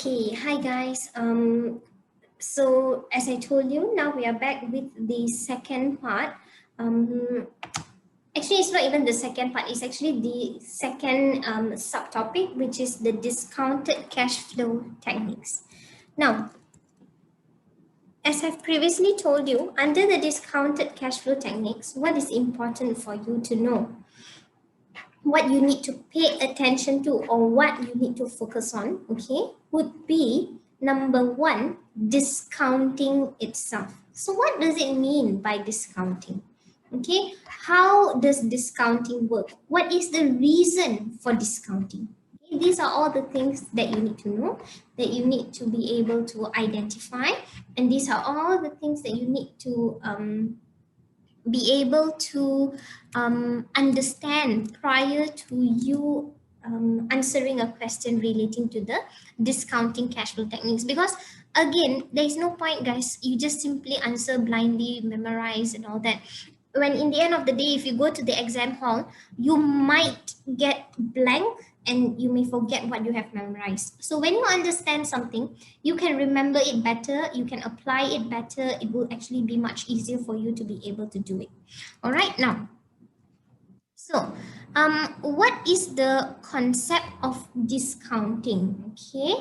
Okay, hi guys. So as I told you, now we are back with the second part. Actually, it's not even the second part. It's actually the second subtopic, which is the discounted cash flow techniques. Now, as I've previously told you, under the discounted cash flow techniques, what is important for you to know? What you need to pay attention to or what you need to focus on, okay, would be number one, discounting itself. So what does it mean by discounting? Okay, how does discounting work? What is the reason for discounting? Okay, these are all the things that you need to know, that you need to be able to identify, and these are all the things that you need to be able to understand prior to you answering a question relating to the discounting cash flow techniques. Because again, there is no point, guys, you just simply answer blindly, memorize and all that, when in the end of the day, if you go to the exam hall, you might get blank and you may forget what you have memorized. So when you understand something, you can remember it better, you can apply it better, it will actually be much easier for you to be able to do it. All right, now, so what is the concept of discounting? Okay,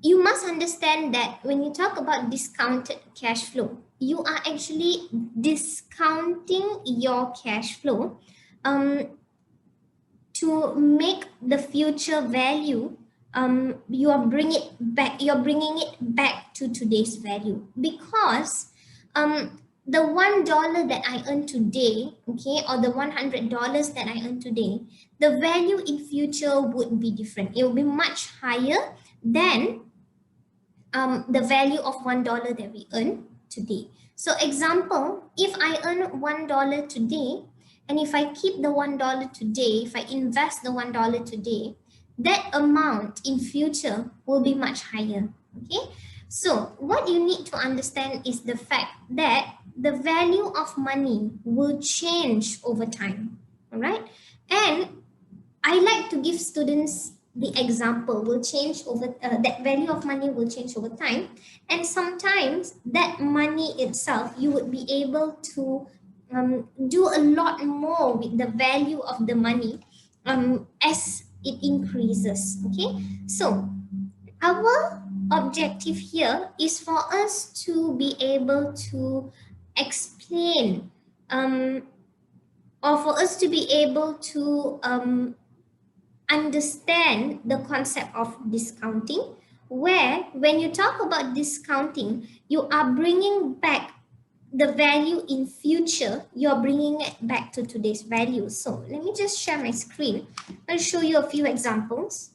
you must understand that when you talk about discounted cash flow, you are actually discounting your cash flow um, to make the future value. You're bringing it back to today's value, because the $1 that I earn today, okay, or the $100 that I earn today, the value in future would be different. It will be much higher than the value of $1 that we earn today. So example, if I earn $1 today, and if I keep the $1 today, if I invest the $1 today, that amount in future will be much higher. Okay. So what you need to understand is the fact that the value of money will change over time. All right. And I like to give students the example will change over that value of money will change over time, and sometimes that money itself you would be able to do a lot more with the value of the money as it increases. Okay, so our objective here is for us to be able to explain or for us to be able to understand the concept of discounting, where when you talk about discounting, you are bringing back the value in future, you're bringing it back to today's value. So let me just share my screen. I'll show you a few examples.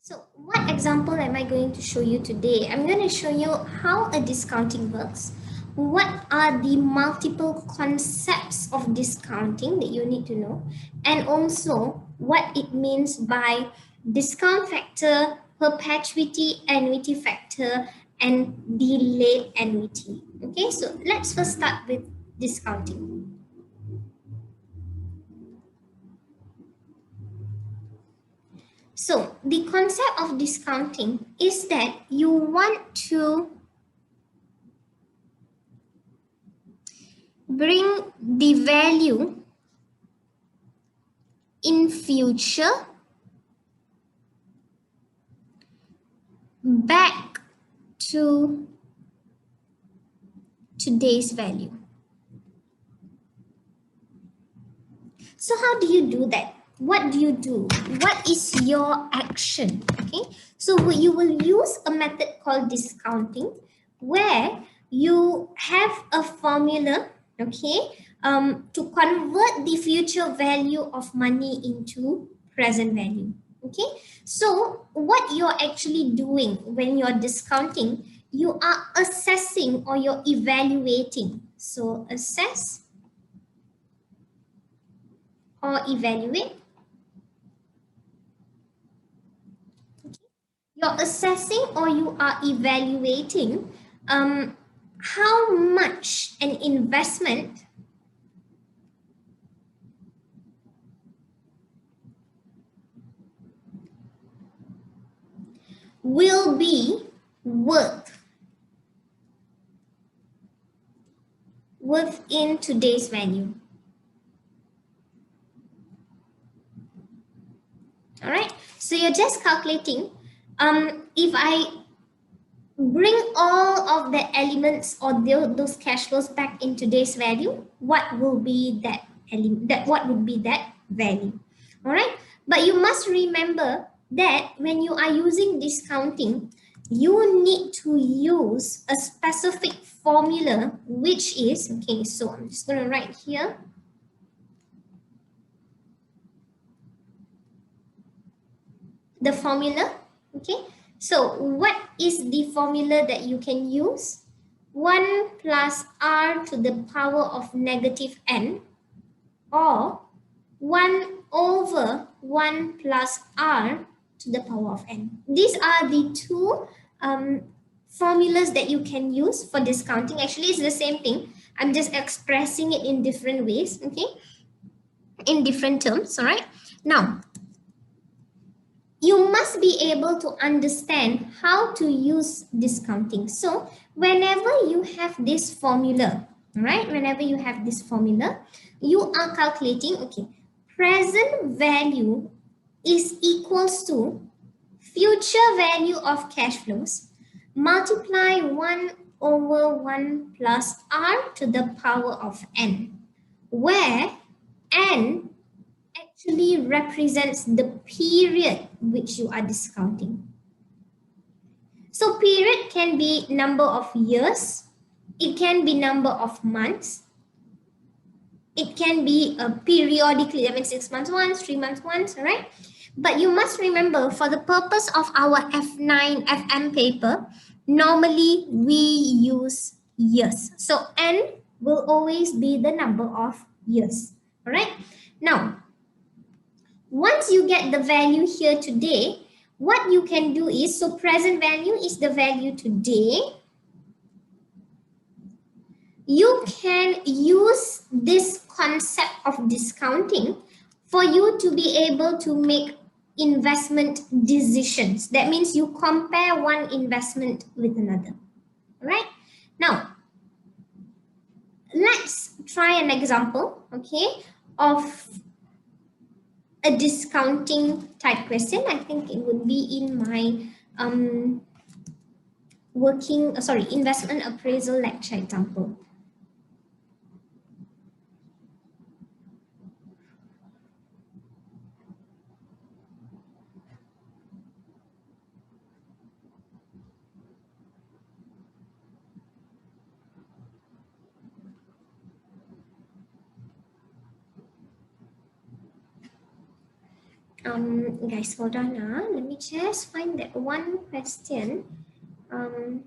So what example am I going to show you today? I'm going to show you how a discounting works. What are the multiple concepts of discounting that you need to know? And also what it means by discount factor, perpetuity annuity factor, and delayed annuity. Okay, so let's first start with discounting. So the concept of discounting is that you want to bring the value in future back to today's value. So how do you do that? What do you do? What is your action? Okay, so you will use a method called discounting, where you have a formula, okay, to convert the future value of money into present value. Okay, so what you're actually doing when you're discounting, you are assessing or you're evaluating. So assess or evaluate. assessing or you are evaluating how much an investment will be worth in today's value. All right, so you're just calculating if I bring all of the elements or those cash flows back in today's value, what will be that what would be that value? All right, but you must remember that when you are using discounting, you need to use a specific formula, which is, okay, so I'm just going to write here. The formula, okay? So what is the formula that you can use? 1 plus r to the power of negative n, or 1 over 1 plus r to the power of n. These are the two formulas that you can use for discounting. Actually, it's the same thing. I'm just expressing it in different ways, okay? In different terms, all right? Now, you must be able to understand how to use discounting. So whenever you have this formula, right? Whenever you have this formula, you are calculating, okay, present value is equals to future value of cash flows multiply 1 over 1 plus r to the power of n, where n actually represents the period which you are discounting. So period can be number of years, it can be number of months, it can be periodically, that means 6 months once, 3 months once, all right? But you must remember, for the purpose of our F9 FM paper, normally we use years. So n will always be the number of years, all right? Now, once you get the value here today, what you can do is, so present value is the value today. You can use this concept of discounting for you to be able to make investment decisions. That means you compare one investment with another, right? Now, let's try an example, okay, of a discounting type question. I think it would be in my investment appraisal lecture example. Guys, hold on. Let me just find that one question. Can't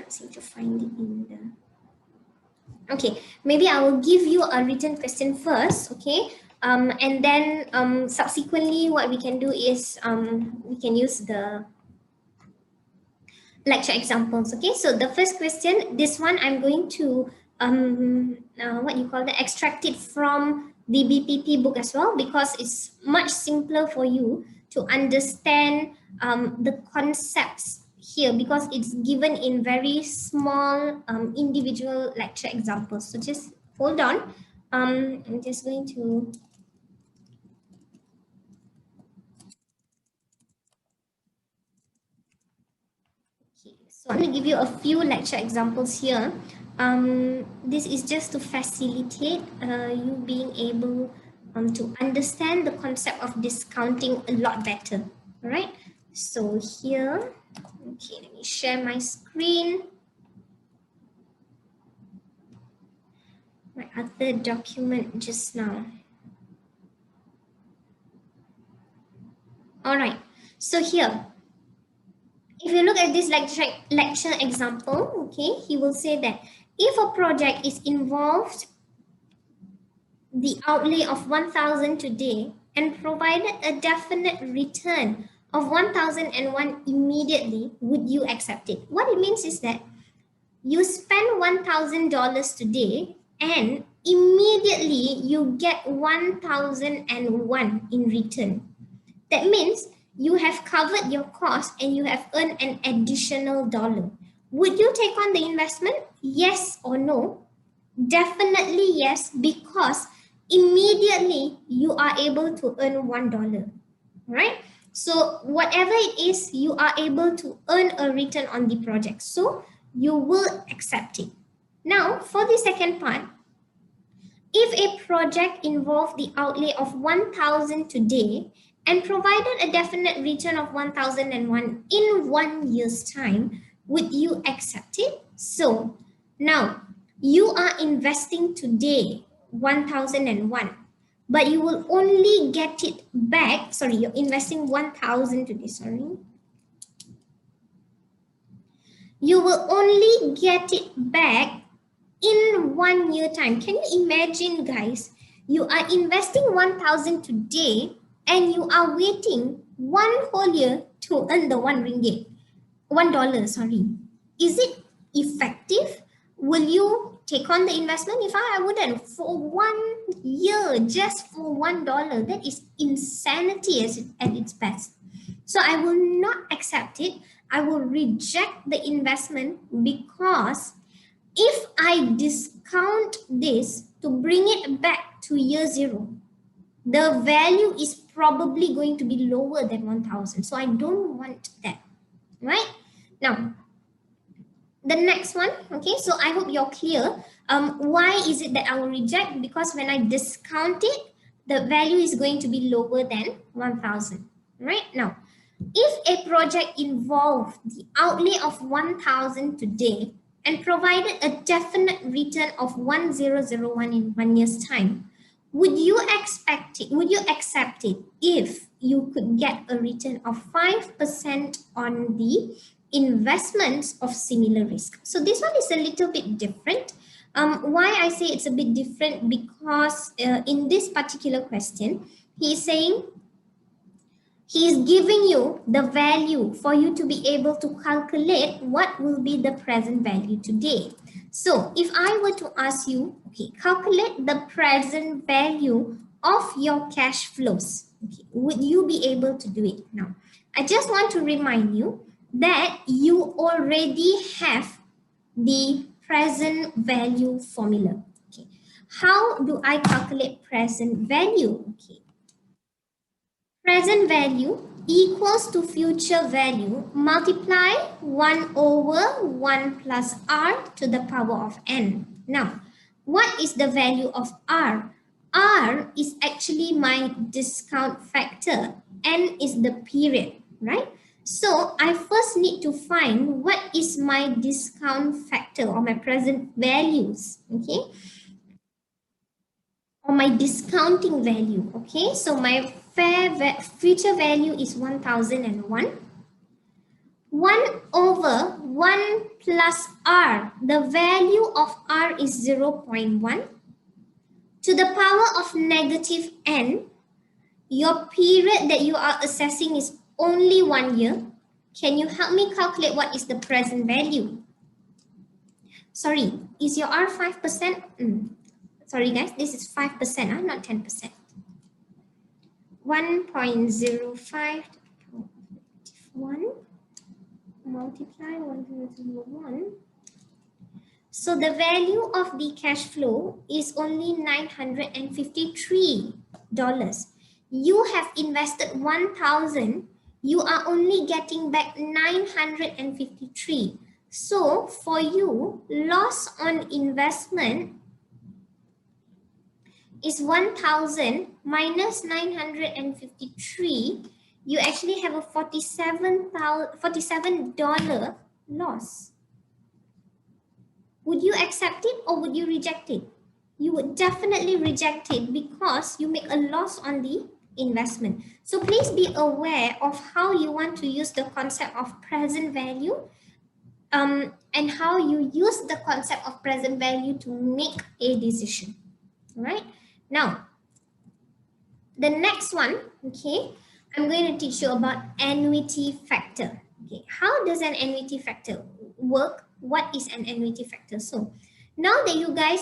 seem to find it in the. Okay, maybe I will give you a written question first. Okay, and then subsequently, what we can do is we can use the lecture examples. Okay, so the first question, this one I'm going to what you call the extract it from the BPP book as well, because it's much simpler for you to understand the concepts here, because it's given in very small individual lecture examples. So just hold on. I'm just going to So I'm going to give you a few lecture examples here. This is just to facilitate you being able to understand the concept of discounting a lot better. All right. So here, okay, let me share my screen. My other document just now. All right. So here, if you look at this lecture example, okay, he will say that if a project is involved the outlay of 1,000 today and provided a definite return of 1001 immediately, would you accept it? What it means is that you spend $1,000 today and immediately you get 1001 in return. That means you have covered your cost and you have earned an additional dollar. Would you take on the investment? Yes or no? Definitely yes, because immediately you are able to earn $1, right? So whatever it is, you are able to earn a return on the project. So you will accept it. Now, for the second part, if a project involved the outlay of 1,000 today and provided a definite return of 1,001 in 1 year's time, would you accept it? So now you are investing today 1,001, but you will only get it back. Sorry, you're investing 1,000 today. Sorry. You will only get it back in 1 year time. Can you imagine, guys? You are investing 1,000 today and you are waiting 1 whole year to earn the $1, $1, sorry. Is it effective? Will you take on the investment? If I wouldn't, for 1 year, just for $1, that is insanity at its best. So I will not accept it. I will reject the investment because if I discount this to bring it back to year zero, the value is probably going to be lower than 1,000. So I don't want that, right? Now, the next one, okay, so I hope you're clear. Why is it that I will reject? Because when I discount it, the value is going to be lower than 1,000, right? Now, if a project involved the outlay of 1,000 today and provided a definite return of 1,001 in 1 year's time, would you expect it? Would you accept it if you could get a return of 5% on the investments of similar risk? So this one is a little bit different. Why I say it's a bit different? Because in this particular question, he is saying he is giving you the value for you to be able to calculate what will be the present value today. So if I were to ask you, okay, calculate the present value of your cash flows, okay, would you be able to do it? Now, I just want to remind you that you already have the present value formula. Okay, how do I calculate present value? Okay, present value equals to future value multiply 1 over 1 plus r to the power of n. Now, what is the value of r? R is actually my discount factor. N is the period, right? So I first need to find what is my discount factor or my present values, okay? Or my discounting value, okay? So my future value is 1,001. 1 over 1 plus r, the value of r is 0.1. To the power of negative n, your period that you are assessing is only 1 year. Can you help me calculate what is the present value? Sorry, is your r 5%? Sorry guys, this is 5%, not 10%. 1.05 1 multiply 1.01. So the value of the cash flow is only $953. You have invested 1,000. You are only getting back 953. So for you, loss on investment is 1,000 minus 953. You actually have a $47 loss. Would you accept it or would you reject it? You would definitely reject it because you make a loss on the investment. So please be aware of how you want to use the concept of present value and how you use the concept of present value to make a decision. All right. Now, The next one, okay, I'm going to teach you about annuity factor. Okay, how does an annuity factor work? What is an annuity factor? So now that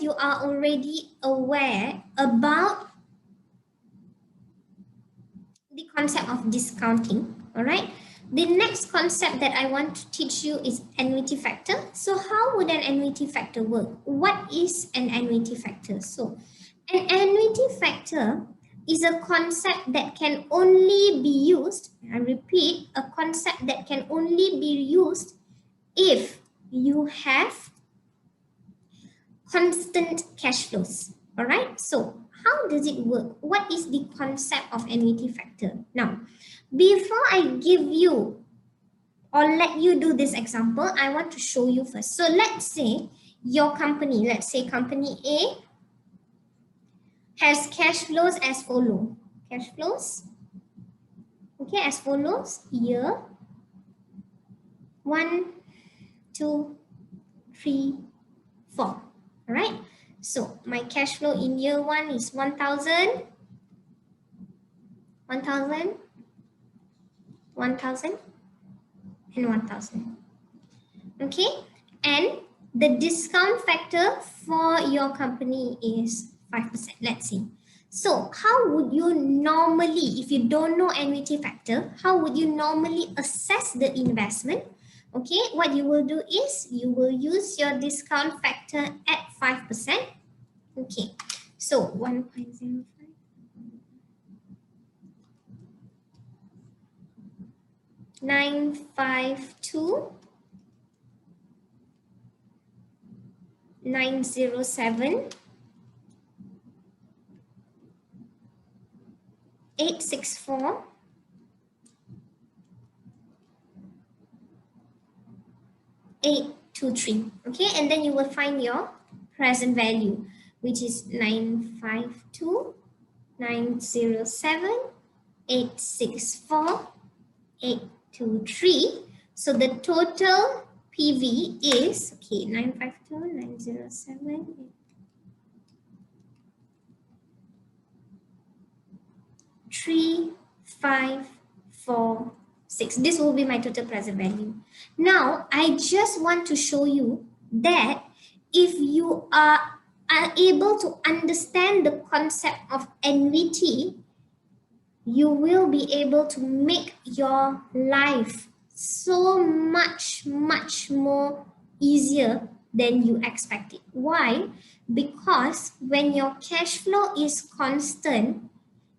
you are already aware about the concept of discounting, all right? The next concept that I want to teach you is annuity factor. So how would an annuity factor work? What is an annuity factor? So an annuity factor is a concept that can only be used, I repeat, a concept that can only be used if you have constant cash flows. All right. So how does it work? What is the concept of annuity factor? Now, before I give you or let you do this example, I want to show you first. So let's say your company, let's say company A has cash flows as follow. Cash flows, okay, as follows. Year 1, 2, 3, 4. All right. So my cash flow in year 1 is 1,000, 1,000, 1,000, and 1,000. Okay. And the discount factor for your company is 5%. Let's see. So how would you normally, if you don't know annuity factor, how would you normally assess the investment? Okay, what you will do is you will use your discount factor at 5%. Okay, so 1.05. 952 907 864 823. Okay, and then you will find your present value, which is 952 907 864 823. So the total PV is, okay, 952 907 3546. This will be my total present value. Now I just want to show you that if you are able to understand the concept of annuity, you will be able to make your life so much more easier than you expected. Why? Because when your cash flow is constant,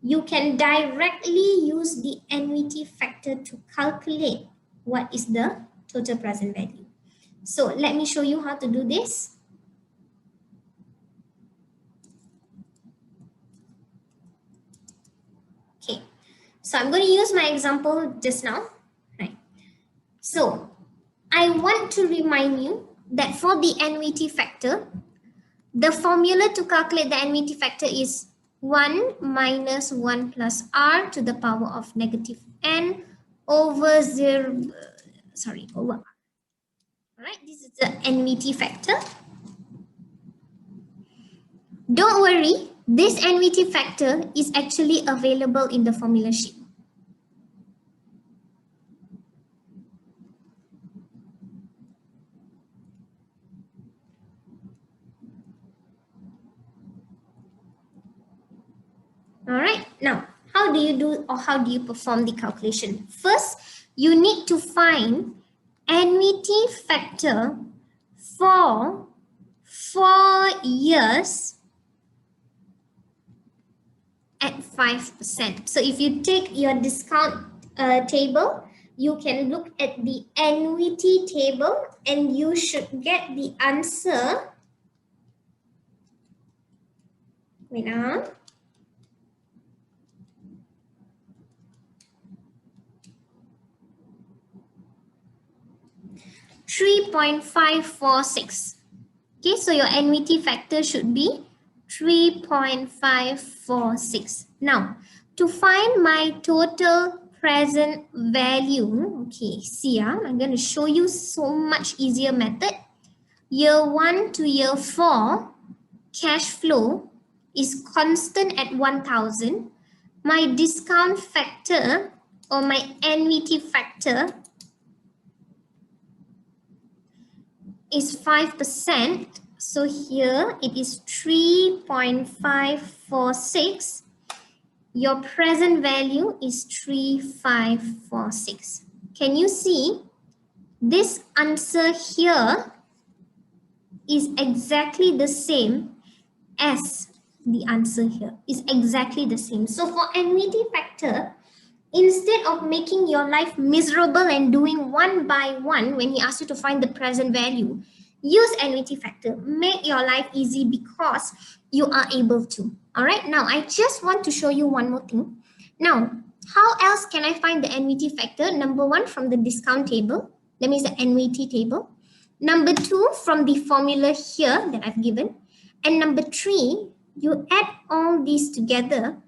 you can directly use the annuity factor to calculate what is the total present value. So let me show you how to do this. Okay, so I'm going to use my example just now, right? So I want to remind you that for the annuity factor, the formula to calculate the annuity factor is 1 minus 1 plus r to the power of negative n over 0, over r. All right, this is the annuity factor. Don't worry, this annuity factor is actually available in the formula sheet. All right, now how do you do or how do you perform the calculation? First, you need to find annuity factor for 4 years at 5%. So if you take your discount table, you can look at the annuity table and you should get the answer. Wait on. 3.546. Okay, so your annuity factor should be 3.546. Now, to find my total present value, okay, see, I'm going to show you so much easier method. Year 1 to year 4, cash flow is constant at 1,000. my discount factor or my annuity factor is 5%. So here it is 3.546. Your present value is 3546. Can you see this answer here is exactly the same as the answer here is exactly the same. So for annuity factor, instead of making your life miserable and doing one by one when he asks you to find the present value, use annuity factor. Make your life easy because you are able to. All right. Now, I just want to show you one more thing. Now, how else can I find the annuity factor? Number one, from the discount table. That means the annuity table. Number two, from the formula here that I've given. And number three, you add all these together,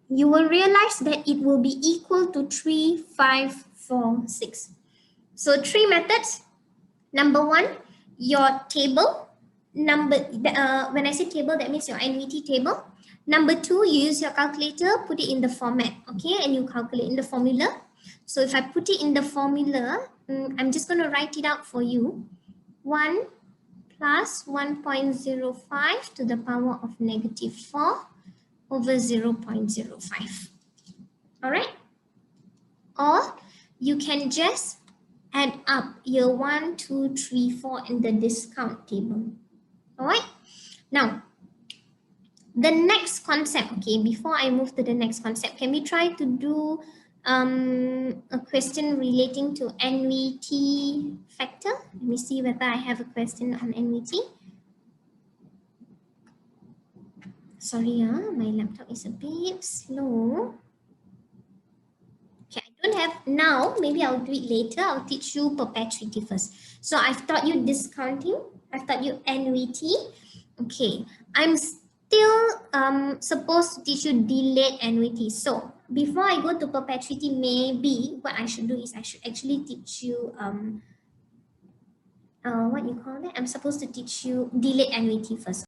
you will realize that it will be equal to 3546. So three methods. Number one, your table. When I say table, that means your annuity table. Number two, you use your calculator, put it in the format, okay, and you calculate in the formula. So if I put it in the formula, I'm just going to write it out for you. 1 plus 1.05 to the power of -4 over 0.05. All right. Or you can just add up year 1, 2, 3, 4 in the discount table. All right. Now, the next concept, okay, before I move to the next concept, can we try to do a question relating to annuity factor? Let me see whether I have a question on annuity. Sorry, my laptop is a bit slow. Okay, I don't have now. Maybe I'll do it later. I'll teach you perpetuity first. So I've taught you discounting. I've taught you annuity. Okay, I'm still supposed to teach you delayed annuity. So before I go to perpetuity, maybe what I should do is I should actually teach you what you call that? I'm supposed to teach you delayed annuity first.